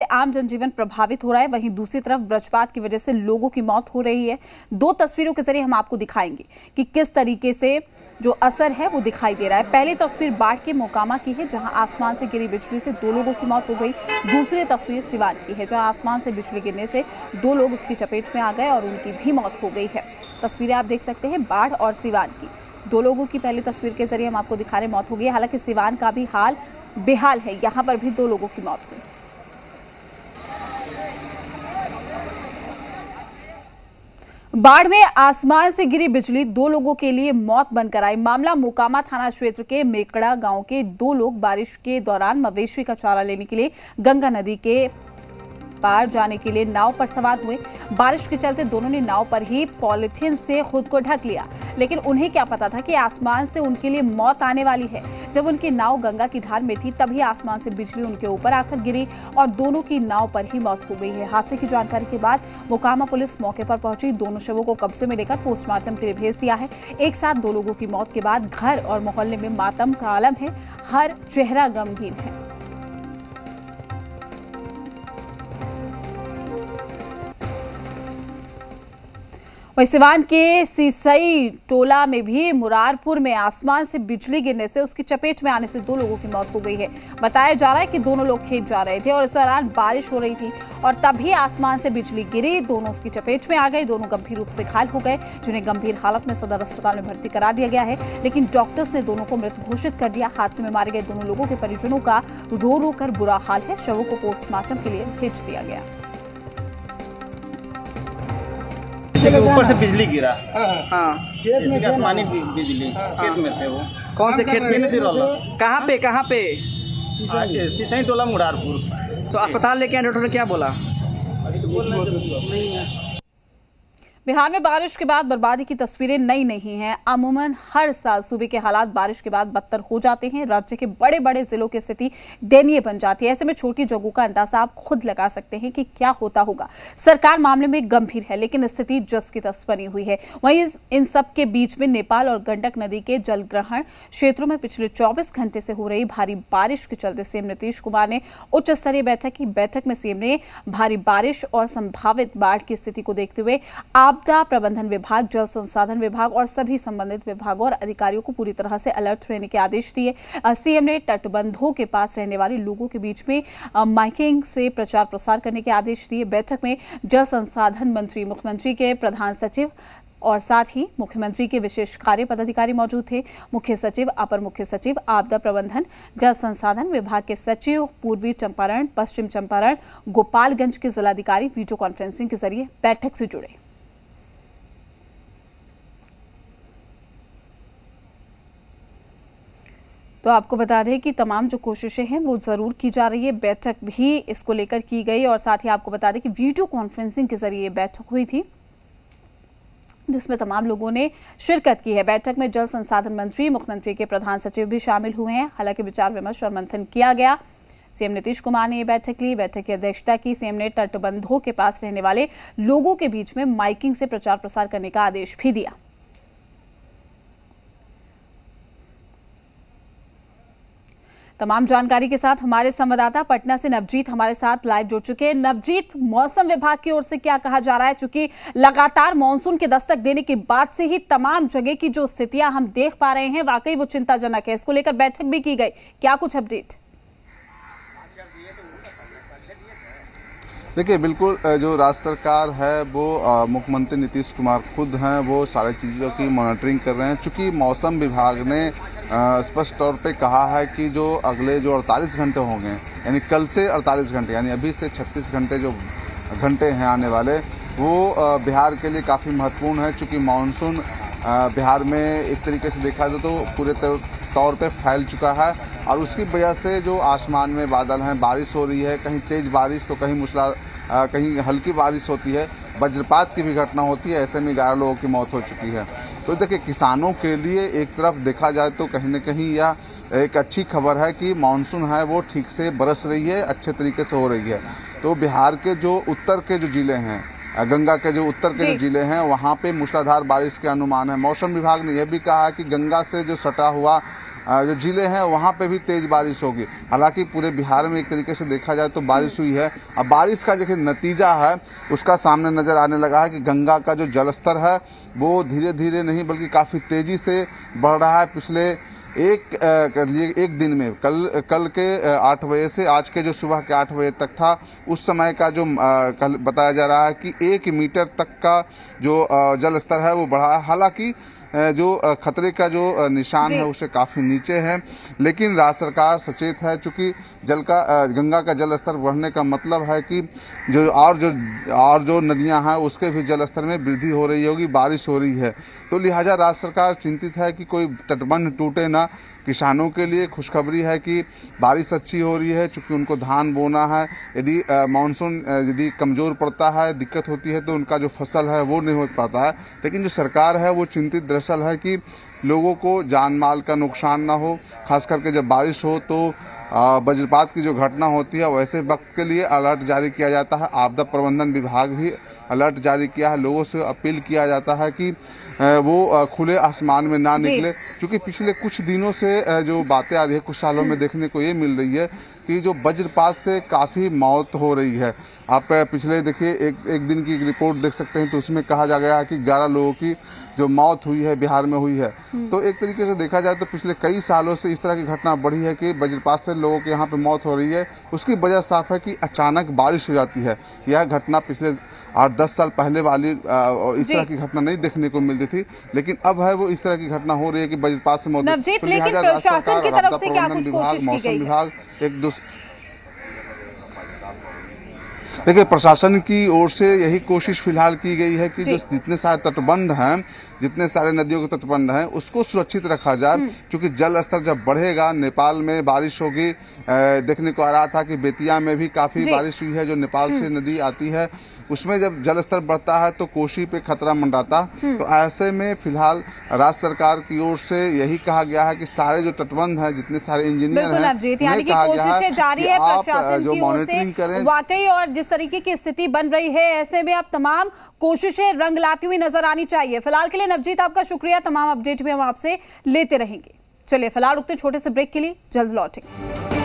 आम जनजीवन प्रभावित हो रहा है, वहीं दूसरी तरफ वज्रपात की वजह से लोगों की मौत हो रही है। दो तस्वीरों के जरिए हम आपको दिखाएंगे कि किस तरीके से जो असर है वो दिखाई दे रहा है। पहली तस्वीर बाढ़ के मोकामा की है, जहां आसमान से गिरी बिजली से 2 लोगों की मौत हो गई। दूसरी तस्वीर सिवान की है, जहां आसमान से बिजली गिरने से 2 लोग उसकी चपेट में आ गए और उनकी भी मौत हो गई है। तस्वीरें आप देख सकते हैं बाढ़ और सिवान की। 2 लोगों की पहली तस्वीर के जरिए हम आपको दिखा रहे मौत हो गई। हालांकि सिवान का भी हाल बेहाल है, यहाँ पर भी 2 लोगों की मौत हुई। बाढ़ में आसमान से गिरी बिजली 2 लोगों के लिए मौत बनकर आई। मामला मोकामा थाना क्षेत्र के मेकड़ा गांव के 2 लोग बारिश के दौरान मवेशी का चारा लेने के लिए गंगा नदी के पार जाने के लिए नाव पर सवार हुए। बारिश के चलते दोनों ने नाव पर ही पॉलिथीन से खुद को ढक लिया, लेकिन उन्हें क्या पता था कि आसमान से उनके लिए मौत आने वाली है। जब उनकी नाव गंगा की धार में थी, तभी आसमान से बिजली उनके ऊपर आकर गिरी और दोनों की नाव पर ही मौत हो गई है। हादसे की जानकारी के बाद मोकामा पुलिस मौके पर पहुंची। दोनों शवों को कब्जे में लेकर पोस्टमार्टम के लिए भेज दिया है। एक साथ 2 लोगों की मौत के बाद घर और मोहल्ले में मातम का आलम है। हर चेहरा गमगीन है। वहीं सिवान के सीसई टोला में भी मुरारपुर में आसमान से बिजली गिरने से उसकी चपेट में आने से 2 लोगों की मौत हो गई है। बताया जा रहा है कि दोनों लोग खेत जा रहे थे और इस दौरान बारिश हो रही थी और तभी आसमान से बिजली गिरी। दोनों उसकी चपेट में आ गए। दोनों गंभीर रूप से घायल हो गए, जिन्हें गंभीर हालत में सदर अस्पताल में भर्ती करा दिया गया है, लेकिन डॉक्टर्स ने दोनों को मृत घोषित कर दिया। हादसे में मारे गए दोनों लोगों के परिजनों का रो रो कर बुरा हाल है। शवों को पोस्टमार्टम के लिए भेज दिया गया। ऊपर से बिजली गिरा। हाँ, जैसे कि आसमानी बिजली खेत में थे वो। कौन से खेत में? कहाँ पे? सीसई टोला मुरारपुर। तो अस्पताल लेके आए, डॉक्टर ने क्या बोला? नहीं है। बिहार में बारिश के बाद बर्बादी की तस्वीरें नई नहीं हैं। अमूमन हर साल सूबे के हालात बारिश के बाद बदतर हो जाते हैं। राज्य के बड़े बड़े जिलों की स्थिति दयनीय बन जाती है। ऐसे में छोटी जगहों का अंदाजा आप खुद लगा सकते हैं कि क्या होता होगा। सरकार मामले में गंभीर है, लेकिन स्थिति जस की तस बनी हुई है। वहीं इन सब के बीच में नेपाल और गंडक नदी के जलग्रहण क्षेत्रों में पिछले 24 घंटे से हो रही भारी बारिश के चलते सीएम नीतीश कुमार ने उच्च स्तरीय बैठक की। बैठक में सीएम ने भारी बारिश और संभावित बाढ़ की स्थिति को देखते हुए आपदा प्रबंधन विभाग, जल संसाधन विभाग और सभी संबंधित विभागों और अधिकारियों को पूरी तरह से अलर्ट रहने के आदेश दिए। सीएम ने तटबंधों के पास रहने वाले लोगों के बीच में माइकिंग से प्रचार प्रसार करने के आदेश दिए। बैठक में जल संसाधन मंत्री, मुख्यमंत्री के प्रधान सचिव और साथ ही मुख्यमंत्री के विशेष कार्य पदाधिकारी मौजूद थे। मुख्य सचिव, अपर मुख्य सचिव, आपदा प्रबंधन, जल संसाधन विभाग के सचिव, पूर्वी चंपारण, पश्चिम चंपारण, गोपालगंज के जिलाधिकारी वीडियो कॉन्फ्रेंसिंग के जरिए बैठक से जुड़े। तो आपको बता दें कि तमाम जो कोशिशें हैं वो जरूर की जा रही है। बैठक भी इसको लेकर की गई और साथ ही आपको बता दें कि वीडियो कॉन्फ्रेंसिंग के जरिए बैठक हुई थी, जिसमें तमाम लोगों ने शिरकत की है। बैठक में जल संसाधन मंत्री, मुख्यमंत्री के प्रधान सचिव भी शामिल हुए हैं। हालांकि विचार विमर्श और मंथन किया गया। सीएम नीतीश कुमार ने यह बैठक ली। बैठक की अध्यक्षता की। सीएम ने तटबंधों के पास रहने वाले लोगों के बीच में माइकिंग से प्रचार प्रसार करने का आदेश भी दिया। तमाम जानकारी के साथ हमारे संवाददाता पटना से नवजीत हमारे साथ लाइव जुड़ चुके हैं। नवजीत, मौसम विभाग की ओर से क्या कहा जा रहा है? चूंकि लगातार मानसून के दस्तक देने के बाद से ही तमाम जगह की जो स्थितियां हम देख पा रहे हैं, वाकई वो चिंताजनक है। इसको लेकर बैठक भी की गई, क्या कुछ अपडेट? देखिए, बिल्कुल जो राज्य सरकार है वो मुख्यमंत्री नीतीश कुमार खुद हैं, वो सारी चीज़ों की मॉनिटरिंग कर रहे हैं। चूँकि मौसम विभाग ने स्पष्ट तौर पे कहा है कि जो अगले जो 48 घंटे होंगे, यानी कल से 48 घंटे, यानी अभी से 36 घंटे जो घंटे हैं आने वाले, वो बिहार के लिए काफ़ी महत्वपूर्ण है। चूँकि मानसून बिहार में एक तरीके से देखा जाए तो पूरे तौर पे फैल चुका है और उसकी वजह से जो आसमान में बादल हैं, बारिश हो रही है, कहीं तेज़ बारिश तो कहीं हल्की बारिश होती है, वज्रपात की भी घटना होती है। ऐसे में 11 लोगों की मौत हो चुकी है। तो देखिए, किसानों के लिए एक तरफ देखा जाए तो कहीं न कहीं यह एक अच्छी खबर है कि मानसून है वो ठीक से बरस रही है, अच्छे तरीके से हो रही है। तो बिहार के जो उत्तर के जो जिले हैं, गंगा के जो उत्तर के जो जिले हैं, वहाँ पे मूसलाधार बारिश के अनुमान है। मौसम विभाग ने यह भी कहा है कि गंगा से जो सटा हुआ जो जिले हैं वहाँ पे भी तेज बारिश होगी। हालांकि पूरे बिहार में एक तरीके से देखा जाए तो बारिश हुई है। अब बारिश का जो नतीजा है उसका सामने नजर आने लगा है कि गंगा का जो जलस्तर है वो धीरे धीरे नहीं बल्कि काफ़ी तेजी से बढ़ रहा है। पिछले एक दिन में कल के 8 बजे से आज के जो सुबह के 8 बजे तक था, उस समय का जो कल बताया जा रहा है कि 1 मीटर तक का जो जल स्तर है वो बढ़ा है। हालांकि जो खतरे का जो निशान है उसे काफ़ी नीचे है, लेकिन राज्य सरकार सचेत है। चूँकि गंगा का जल स्तर बढ़ने का मतलब है कि जो नदियां हैं उसके भी जल स्तर में वृद्धि हो रही होगी, बारिश हो रही है। तो लिहाजा राज्य सरकार चिंतित है कि कोई तटबंध टूटे ना। किसानों के लिए खुशखबरी है कि बारिश अच्छी हो रही है, चूँकि उनको धान बोना है। यदि मानसून यदि कमज़ोर पड़ता है, दिक्कत होती है तो उनका जो फसल है वो नहीं हो पाता है। लेकिन जो सरकार है वो चिंतित दरअसल है कि लोगों को जान माल का नुकसान ना हो। खास करके जब बारिश हो तो वज्रपात की जो घटना होती है वैसे वक्त के लिए अलर्ट जारी किया जाता है। आपदा प्रबंधन विभाग भी अलर्ट जारी किया है। लोगों से अपील किया जाता है कि वो खुले आसमान में ना निकले, क्योंकि पिछले कुछ दिनों से जो बातें आ रही है, कुछ सालों में देखने को ये मिल रही है कि जो वज्रपात से काफ़ी मौत हो रही है। आप पिछले देखिए एक दिन की रिपोर्ट देख सकते हैं तो उसमें कहा जा गया है कि 11 लोगों की जो मौत हुई है बिहार में हुई है। तो एक तरीके से देखा जाए तो पिछले कई सालों से इस तरह की घटना बढ़ी है कि वज्रपात से लोगों के यहाँ पे मौत हो रही है। उसकी वजह साफ है कि अचानक बारिश हो जाती है। यह घटना पिछले 8-10 साल पहले वाली इस तरह की घटना नहीं देखने को मिलती थी, लेकिन अब है वो इस तरह की घटना हो रही है कि वज्रपात से मौत। नवजीत, लेकिन प्रशासन की तरफ से क्या कुछ कोशिश की गई है? विभाग देखिए, प्रशासन की ओर से यही कोशिश फिलहाल की गई है कि जो जितने सारे तटबंध हैं, जितने सारे नदियों के तटबंध हैं, उसको सुरक्षित रखा जाए। क्योंकि जल स्तर जब बढ़ेगा, नेपाल में बारिश होगी। देखने को आ रहा था कि बेतिया में भी काफी बारिश हुई है, जो नेपाल से नदी आती है। उसमें जब जल स्तर बढ़ता है तो कोसी पे खतरा मंडराता। तो ऐसे में फिलहाल राज्य सरकार की ओर से यही कहा गया है कि सारे जो तटबंध हैं, जितने सारे इंजीनियर हैं, यानी कि कोशिशें जारी है प्रशासन की ओर से वाकई। और जिस तरीके की स्थिति बन रही है, ऐसे में अब तमाम कोशिशें रंग लाती हुई नजर आनी चाहिए। फिलहाल के लिए नवजीत आपका शुक्रिया, तमाम अपडेट भी हम आपसे लेते रहेंगे। चलिए फिलहाल रुकते छोटे से ब्रेक के लिए, जल्द लौटेंगे।